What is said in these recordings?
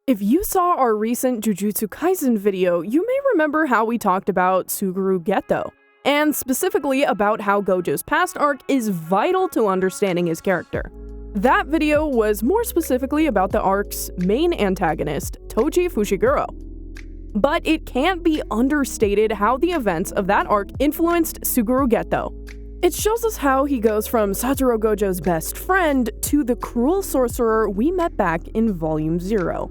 If you saw our recent Jujutsu Kaisen video, you may remember how we talked about Suguru Geto, and specifically about how Gojo's past arc is vital to understanding his character. That video was more specifically about the arc's main antagonist, Toji Fushiguro. But it can't be understated how the events of that arc influenced Suguru Geto. It shows us how he goes from Satoru Gojo's best friend to the cruel sorcerer we met back in Volume 0.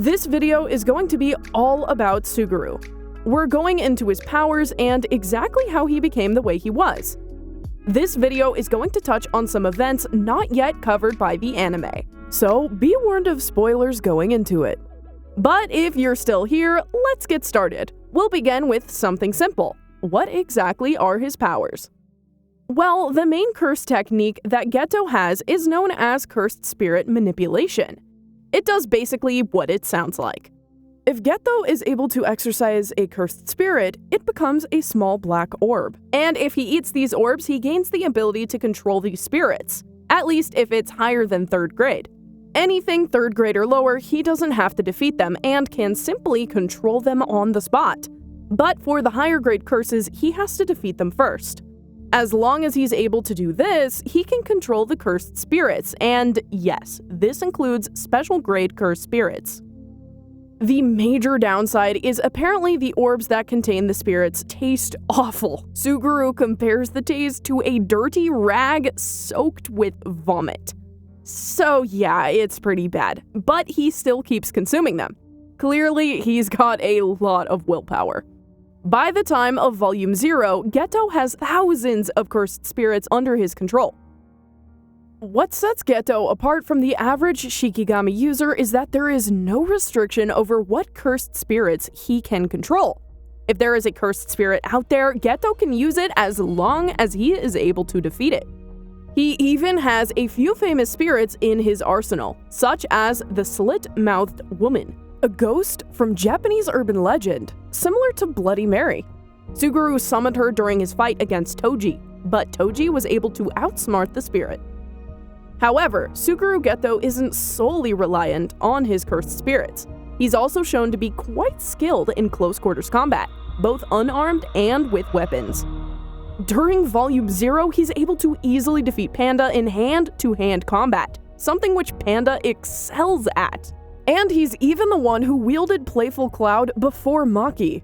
This video is going to be all about Suguru. We're going into his powers and exactly how he became the way he was. This video is going to touch on some events not yet covered by the anime, so be warned of spoilers going into it. But if you're still here, let's get started. We'll begin with something simple. What exactly are his powers? Well, the main curse technique that Geto has is known as cursed spirit manipulation. It does basically what it sounds like. If Geto is able to exercise a cursed spirit, it becomes a small black orb. And if he eats these orbs, he gains the ability to control these spirits, at least if it's higher than 3rd grade. Anything 3rd grade or lower, he doesn't have to defeat them and can simply control them on the spot. But for the higher grade curses, he has to defeat them first. As long as he's able to do this, he can control the cursed spirits, and yes, this includes special grade cursed spirits. The major downside is apparently the orbs that contain the spirits taste awful. Suguru compares the taste to a dirty rag soaked with vomit. So yeah, it's pretty bad, but he still keeps consuming them. Clearly, he's got a lot of willpower. By the time of Volume 0, Geto has thousands of cursed spirits under his control. What sets Geto apart from the average Shikigami user is that there is no restriction over what cursed spirits he can control. If there is a cursed spirit out there, Geto can use it as long as he is able to defeat it. He even has a few famous spirits in his arsenal, such as the Slit-Mouthed Woman, a ghost from Japanese urban legend, similar to Bloody Mary. Suguru summoned her during his fight against Toji, but Toji was able to outsmart the spirit. However, Suguru Geto isn't solely reliant on his cursed spirits. He's also shown to be quite skilled in close quarters combat, both unarmed and with weapons. During Volume 0, he's able to easily defeat Panda in hand-to-hand combat, something which Panda excels at. And he's even the one who wielded Playful Cloud before Maki.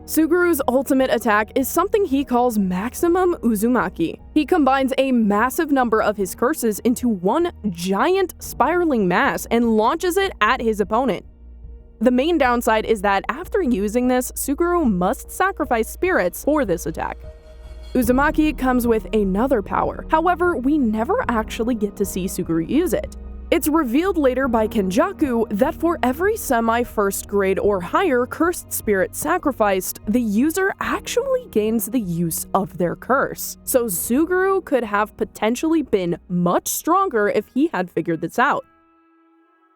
Suguru's ultimate attack is something he calls Maximum Uzumaki. He combines a massive number of his curses into one giant spiraling mass and launches it at his opponent. The main downside is that after using this, Suguru must sacrifice spirits for this attack. Uzumaki comes with another power, however, we never actually get to see Suguru use it. It's revealed later by Kenjaku that for every semi-1st grade or higher cursed spirit sacrificed, the user actually gains the use of their curse. So Suguru could have potentially been much stronger if he had figured this out.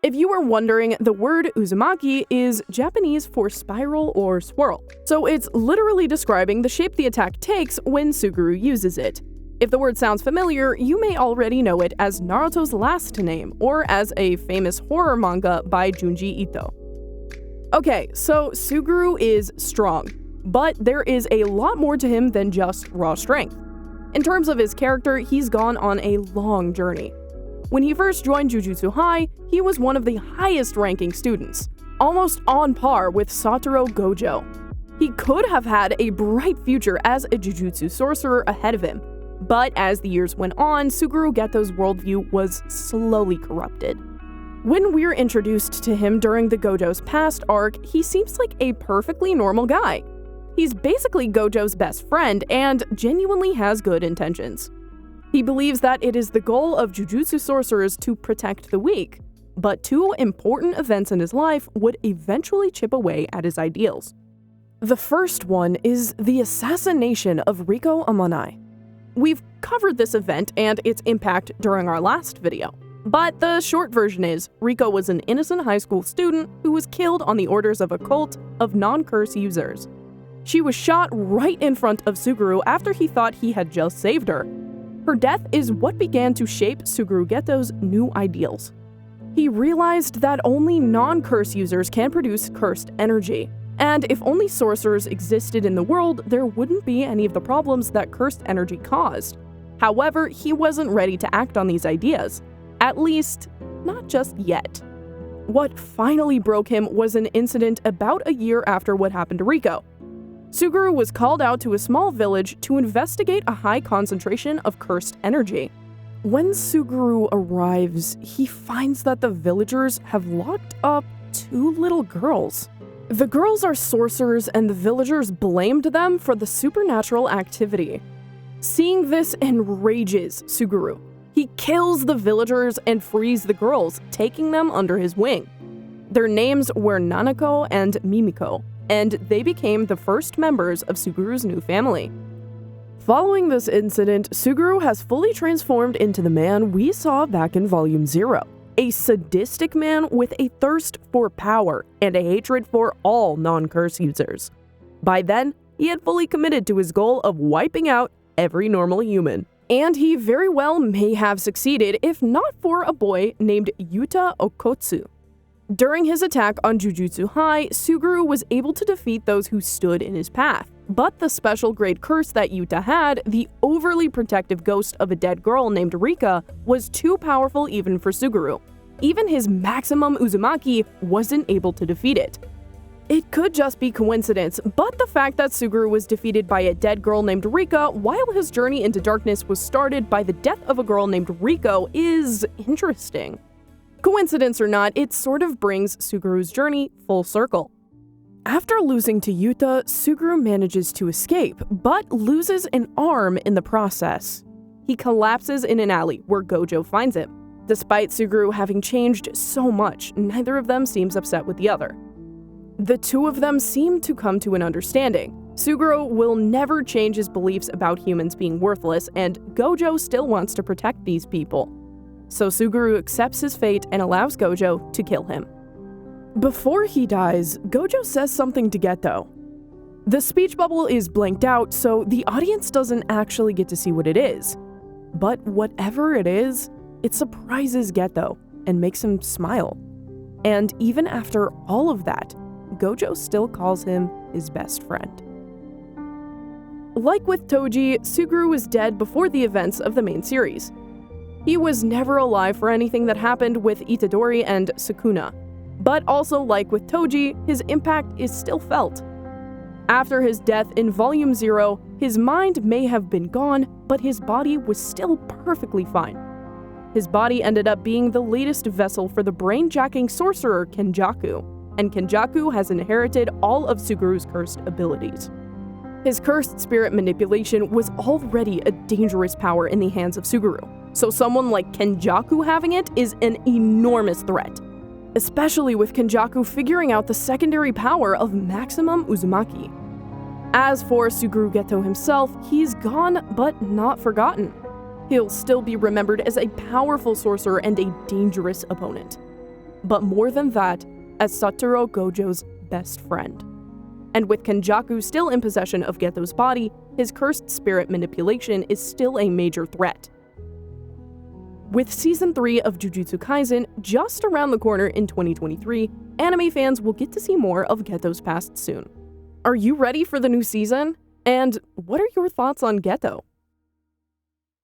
If you were wondering, the word Uzumaki is Japanese for spiral or swirl, so it's literally describing the shape the attack takes when Suguru uses it. If the word sounds familiar, you may already know it as Naruto's last name, or as a famous horror manga by Junji Ito. Okay, so Suguru is strong, but there is a lot more to him than just raw strength. In terms of his character, he's gone on a long journey. When he first joined Jujutsu High, he was one of the highest ranking students, almost on par with Satoru Gojo. He could have had a bright future as a Jujutsu sorcerer ahead of him. But as the years went on, Suguru Geto's worldview was slowly corrupted. When we're introduced to him during the Gojo's Past arc, he seems like a perfectly normal guy. He's basically Gojo's best friend and genuinely has good intentions. He believes that it is the goal of Jujutsu sorcerers to protect the weak, but 2 important events in his life would eventually chip away at his ideals. The first one is the assassination of Riko Amanai. We've covered this event and its impact during our last video, but the short version is, Riko was an innocent high school student who was killed on the orders of a cult of non-curse users. She was shot right in front of Suguru after he thought he had just saved her. Her death is what began to shape Suguru Geto's new ideals. He realized that only non-curse users can produce cursed energy, and if only sorcerers existed in the world, there wouldn't be any of the problems that cursed energy caused. However, he wasn't ready to act on these ideas. At least, not just yet. What finally broke him was an incident about a year after what happened to Riko. Suguru was called out to a small village to investigate a high concentration of cursed energy. When Suguru arrives, he finds that the villagers have locked up 2 little girls. The girls are sorcerers and the villagers blamed them for the supernatural activity. Seeing this enrages Suguru. He kills the villagers and frees the girls, taking them under his wing. Their names were Nanako and Mimiko, and they became the first members of Suguru's new family. Following this incident, Suguru has fully transformed into the man we saw back in Volume 0, a sadistic man with a thirst for power and a hatred for all non-curse users. By then, he had fully committed to his goal of wiping out every normal human. And he very well may have succeeded if not for a boy named Yuta Okotsu. During his attack on Jujutsu High, Suguru was able to defeat those who stood in his path. But the special grade curse that Yuta had, the overly protective ghost of a dead girl named Rika, was too powerful even for Suguru. Even his maximum Uzumaki wasn't able to defeat it. It could just be coincidence, but the fact that Suguru was defeated by a dead girl named Rika while his journey into darkness was started by the death of a girl named Riko is interesting. Coincidence or not, it sort of brings Suguru's journey full circle. After losing to Yuta, Suguru manages to escape, but loses an arm in the process. He collapses in an alley where Gojo finds him. Despite Suguru having changed so much, neither of them seems upset with the other. The 2 of them seem to come to an understanding. Suguru will never change his beliefs about humans being worthless, and Gojo still wants to protect these people. So Suguru accepts his fate and allows Gojo to kill him. Before he dies, Gojo says something to Geto. The speech bubble is blanked out, so the audience doesn't actually get to see what it is. But whatever it is, it surprises Geto and makes him smile. And even after all of that, Gojo still calls him his best friend. Like with Toji, Suguru was dead before the events of the main series. He was never alive for anything that happened with Itadori and Sukuna. But also like with Toji, his impact is still felt. After his death in Volume 0, his mind may have been gone, but his body was still perfectly fine. His body ended up being the latest vessel for the brain-jacking sorcerer Kenjaku, and Kenjaku has inherited all of Suguru's cursed abilities. His cursed spirit manipulation was already a dangerous power in the hands of Suguru, so someone like Kenjaku having it is an enormous threat, especially with Kenjaku figuring out the secondary power of maximum Uzumaki. As for Suguru Geto himself, he's gone but not forgotten. He'll still be remembered as a powerful sorcerer and a dangerous opponent. But more than that, as Satoru Gojo's best friend. And with Kenjaku still in possession of Geto's body, his cursed spirit manipulation is still a major threat. With Season 3 of Jujutsu Kaisen just around the corner in 2023, anime fans will get to see more of Geto's past soon. Are you ready for the new season? And what are your thoughts on Geto?